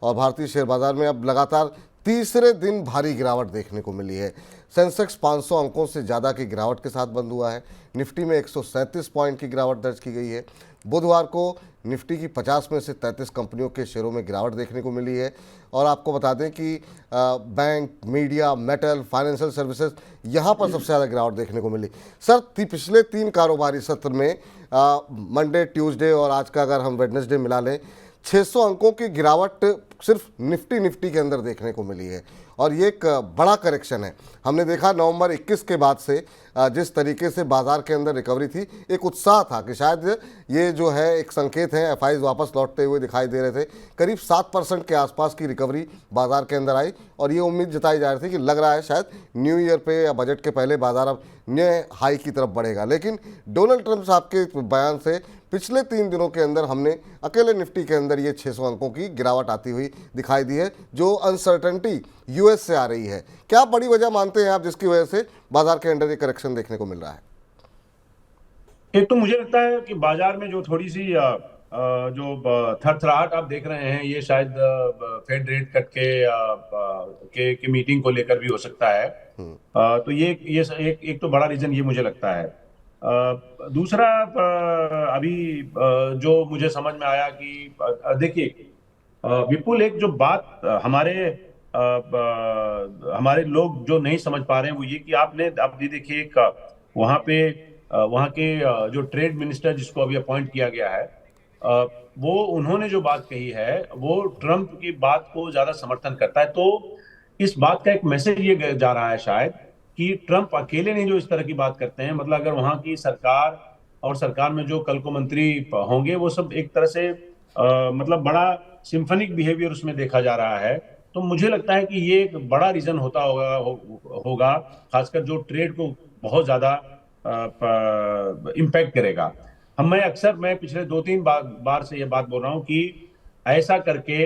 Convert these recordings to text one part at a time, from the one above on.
और भारतीय शेयर बाजार में अब लगातार तीसरे दिन भारी गिरावट देखने को मिली है। सेंसेक्स 500 अंकों से ज़्यादा की गिरावट के साथ बंद हुआ है। निफ्टी में 137 पॉइंट की गिरावट दर्ज की गई है। बुधवार को निफ्टी की 50 में से 33 कंपनियों के शेयरों में गिरावट देखने को मिली है। और आपको बता दें कि bank, media, metal, financial services यहाँ पर सबसे ज़्यादा गिरावट देखने को मिली। सर, पिछले 3 कारोबारी सत्र में मंडे, ट्यूसडे और आज का अगर हम वेडनेसडे मिला लें, 600 अंकों की गिरावट सिर्फ निफ्टी के अंदर देखने को मिली है। और ये एक बड़ा करेक्शन है। हमने देखा नवंबर 21 के बाद से जिस तरीके से बाजार के अंदर रिकवरी थी, एक उत्साह था कि शायद ये जो है एक संकेत है, एफआईज वापस लौटते हुए दिखाई दे रहे थे। करीब 7% के आसपास की रिकवरी बाजार के अंदर आई और ये उम्मीद जताई जा रही थी कि लग रहा है शायद न्यू ईयर पे या बजट के पहले बाजार अब नए हाई की तरफ बढ़ेगा। लेकिन डोनाल्ड ट्रंप साहब के बयान से पिछले 3 दिनों के अंदर हमने अकेले निफ्टी के अंदर ये 600 अंकों की गिरावट आती हुई दिखाई दी है, जो अनसर्टेनिटी यूएस से आ रही है। क्या बड़ी वजह मानते हैं आप जिसकी वजह से बाजार के अंदर ये करेक्शन देखने को मिल रहा है? एक तो मुझे लगता है कि बाजार में जो थोड़ी सी जो थरथराहट आप देख रहे हैं, ये शायद फेड रेट कट के मीटिंग को लेकर भी हो सकता है। तो ये एक तो बड़ा रीजन ये मुझे लगता है। दूसरा, अभी जो मुझे समझ में आया कि देखिए विपुल, एक जो बात हमारे लोग जो नहीं समझ पा रहे हैं वो ये कि आप ये देखिए एक वहां पे वहां के जो ट्रेड मिनिस्टर जिसको अभी अपॉइंट किया गया है, वो उन्होंने जो बात कही है वो ट्रंप की बात को ज्यादा समर्थन करता है। तो इस बात का एक मैसेज ये जा रहा है शायद कि ट्रंप अकेले नहीं जो इस तरह की बात करते हैं, मतलब अगर वहां की सरकार और सरकार में जो कल को मंत्री होंगे वो सब एक तरह से मतलब बड़ा सिम्फनिक बिहेवियर उसमें देखा जा रहा है। तो मुझे लगता है कि ये एक बड़ा रीजन होता होगा, खासकर जो ट्रेड को बहुत ज्यादा इम्पैक्ट करेगा। मैं पिछले 2-3 बार से ये बात बोल रहा हूं कि ऐसा करके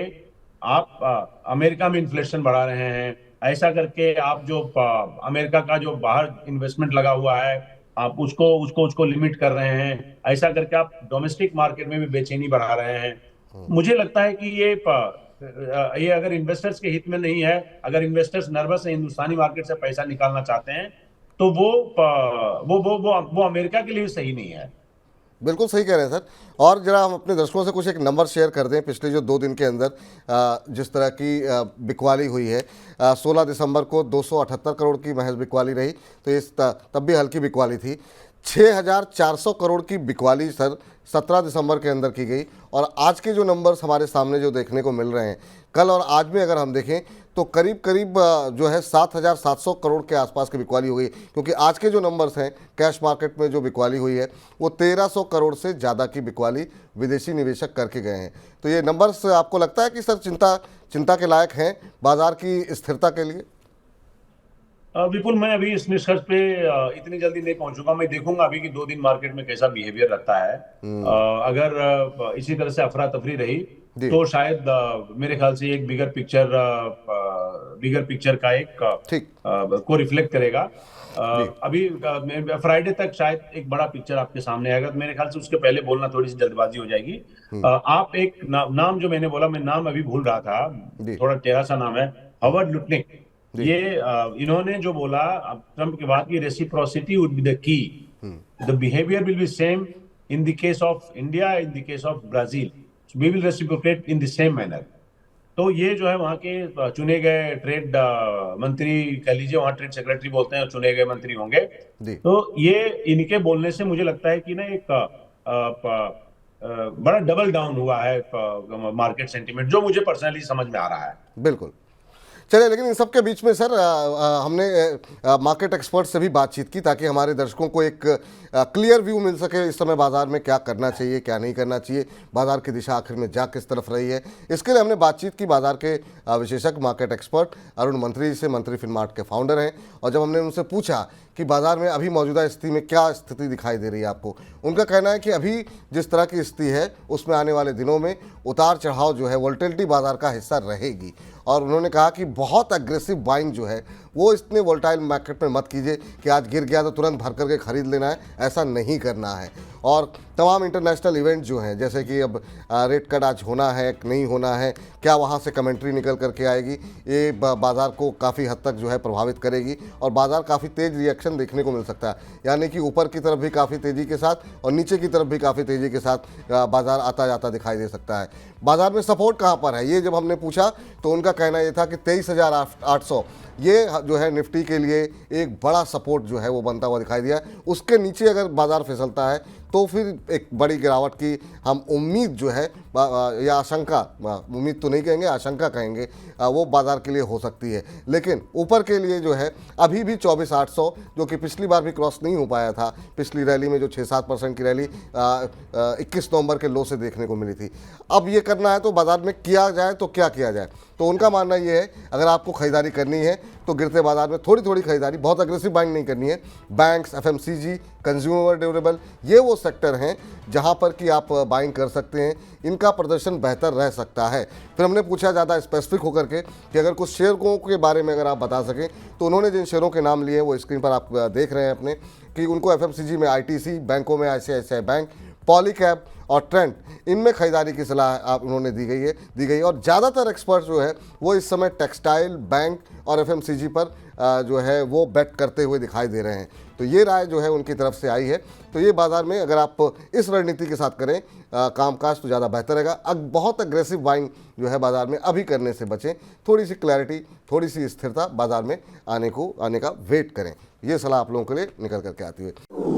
आप अमेरिका में इन्फ्लेशन बढ़ा रहे हैं, ऐसा करके आप जो अमेरिका का जो बाहर इन्वेस्टमेंट लगा हुआ है आप उसको लिमिट कर रहे हैं, ऐसा करके आप डोमेस्टिक मार्केट में भी बेचैनी बढ़ा रहे हैं। मुझे लगता है कि ये अगर इन्वेस्टर्स के हित में नहीं है, अगर इन्वेस्टर्स नर्वस है, हिंदुस्तानी मार्केट से पैसा निकालना चाहते हैं, तो वो अमेरिका के लिए सही नहीं है। बिल्कुल सही कह रहे हैं सर। और जरा हम अपने दर्शकों से कुछ एक नंबर शेयर कर दें। पिछले जो 2 दिन के अंदर जिस तरह की बिकवाली हुई है, 16 दिसंबर को 278 करोड़ की महज बिकवाली रही, तो इस तब भी हल्की बिकवाली थी। 6400 करोड़ की बिकवाली सर 17 दिसंबर के अंदर की गई। और आज के जो नंबर्स हमारे सामने जो देखने को मिल रहे हैं, कल और आज में अगर हम देखें तो करीब करीब जो है 7700 करोड़ के आसपास की बिकवाली हो गई। क्योंकि आज के जो नंबर्स हैं कैश मार्केट में जो बिकवाली हुई है वो 1300 करोड़ से ज़्यादा की बिकवाली विदेशी निवेशक करके गए हैं। तो ये नंबर्स आपको लगता है कि सर चिंता के लायक हैं बाजार की स्थिरता के लिए? विपुल, मैं अभी इस निष्कर्ष पे इतनी जल्दी नहीं पहुंचूंगा। मैं देखूंगा अभी कि 2 दिन मार्केट में कैसा बिहेवियर रहता है। अगर इसी तरह से अफरा तफरी रही तो शायद मेरे ख्याल से एक बिगर पिक्चर का एक ठीक को रिफ्लेक्ट करेगा। अभी फ्राइडे तक शायद एक बड़ा पिक्चर आपके सामने आएगा। तो मेरे ख्याल से उसके पहले बोलना थोड़ी सी जल्दबाजी हो जाएगी। आप एक नाम जो मैंने बोला, मैं नाम अभी भूल रहा था, थोड़ा टेढ़ा सा नाम है, हावर्ड लुटनिक। ये इन्होंने जो बोला ट्रंप के बाद की reciprocity would be the key, the behaviour will be same in the case of India, in the case of Brazil, we will reciprocate in the same manner. तो ये जो है वहां के चुने गए ट्रेड मंत्री कह लीजिए, वहां ट्रेड सेक्रेटरी बोलते हैं, चुने गए मंत्री होंगे। तो ये इनके बोलने से मुझे लगता है कि ना एक बड़ा डबल डाउन हुआ है मार्केट सेंटीमेंट, जो मुझे पर्सनली समझ में आ रहा है। बिल्कुल। चलिए, लेकिन इन सब के बीच में सर हमने मार्केट एक्सपर्ट से भी बातचीत की ताकि हमारे दर्शकों को एक क्लियर व्यू मिल सके इस समय बाजार में क्या करना चाहिए, क्या नहीं करना चाहिए, बाजार की दिशा आखिर में जा किस तरफ रही है। इसके लिए हमने बातचीत की बाजार के विशेषज्ञ मार्केट एक्सपर्ट अरुण मंत्री से, मंत्री फिनमार्ट के फाउंडर हैं। और जब हमने उनसे पूछा कि बाजार में अभी मौजूदा स्थिति में क्या स्थिति दिखाई दे रही है आपको, उनका कहना है कि अभी जिस तरह की स्थिति है उसमें आने वाले दिनों में उतार चढ़ाव जो है, वोलेटिलिटी बाजार का हिस्सा रहेगी। और उन्होंने कहा कि बहुत अग्रेसिव बाइंग जो है वो इतने वोलेटाइल मार्केट में मत कीजिए कि आज गिर गया तो तुरंत भर करके खरीद लेना है, ऐसा नहीं करना है। और तमाम इंटरनेशनल इवेंट जो हैं, जैसे कि अब रेट कट आज होना है नहीं होना है, क्या वहाँ से कमेंट्री निकल करके आएगी, ये बाज़ार को काफ़ी हद तक जो है प्रभावित करेगी और बाज़ार काफ़ी तेज़ रिएक्शन देखने को मिल सकता है। यानी कि ऊपर की तरफ भी काफ़ी तेज़ी के साथ और नीचे की तरफ भी काफ़ी तेज़ी के साथ बाज़ार आता जाता दिखाई दे सकता है। बाज़ार में सपोर्ट कहाँ पर है, ये जब हमने पूछा तो उनका कहना ये था कि 23,800 ये जो है निफ्टी के लिए एक बड़ा सपोर्ट जो है वो बनता हुआ दिखाई दिया। उसके नीचे अगर बाज़ार फिसलता है तो फिर एक बड़ी गिरावट की हम उम्मीद जो है या आशंका, उम्मीद तो नहीं कहेंगे, आशंका कहेंगे, वो बाज़ार के लिए हो सकती है। लेकिन ऊपर के लिए जो है अभी भी 24,800 जो कि पिछली बार भी क्रॉस नहीं हो पाया था, पिछली रैली में जो 6-7% की रैली 21 नवंबर के लो से देखने को मिली थी। अब ये करना है तो बाज़ार में किया जाए तो क्या किया जाए, तो उनका मानना ये है अगर आपको खरीदारी करनी है तो गिरते बाजार में थोड़ी थोड़ी खरीदारी, बहुत अग्रेसिव बाइंग नहीं करनी है। बैंक्स, एफएमसीजी, कंज्यूमर ड्यूरेबल, ये वो सेक्टर हैं जहां पर कि आप बाइंग कर सकते हैं, इनका प्रदर्शन बेहतर रह सकता है। फिर हमने पूछा ज़्यादा स्पेसिफिक होकर के कि अगर कुछ शेयरों के बारे में अगर आप बता सकें, तो उन्होंने जिन शेयरों के नाम लिए वो स्क्रीन पर आप देख रहे हैं अपने, कि उनको एफएमसीजी में आईटीसी, बैंकों में आईसीआईसीआई बैंक, पॉलीकैब और ट्रेंड, इनमें खरीदारी की सलाह आप उन्होंने दी गई है। और ज़्यादातर एक्सपर्ट जो है वो इस समय टेक्सटाइल, बैंक और एफएमसीजी पर जो है वो बेट करते हुए दिखाई दे रहे हैं। तो ये राय जो है उनकी तरफ से आई है। तो ये बाज़ार में अगर आप इस रणनीति के साथ करें कामकाज तो ज़्यादा बेहतर रहेगा। बहुत अग्रेसिव बाइंग जो है बाज़ार में अभी करने से बचें, थोड़ी सी क्लैरिटी, थोड़ी सी स्थिरता बाज़ार में आने का वेट करें। ये सलाह आप लोगों के लिए निकल करके आती है।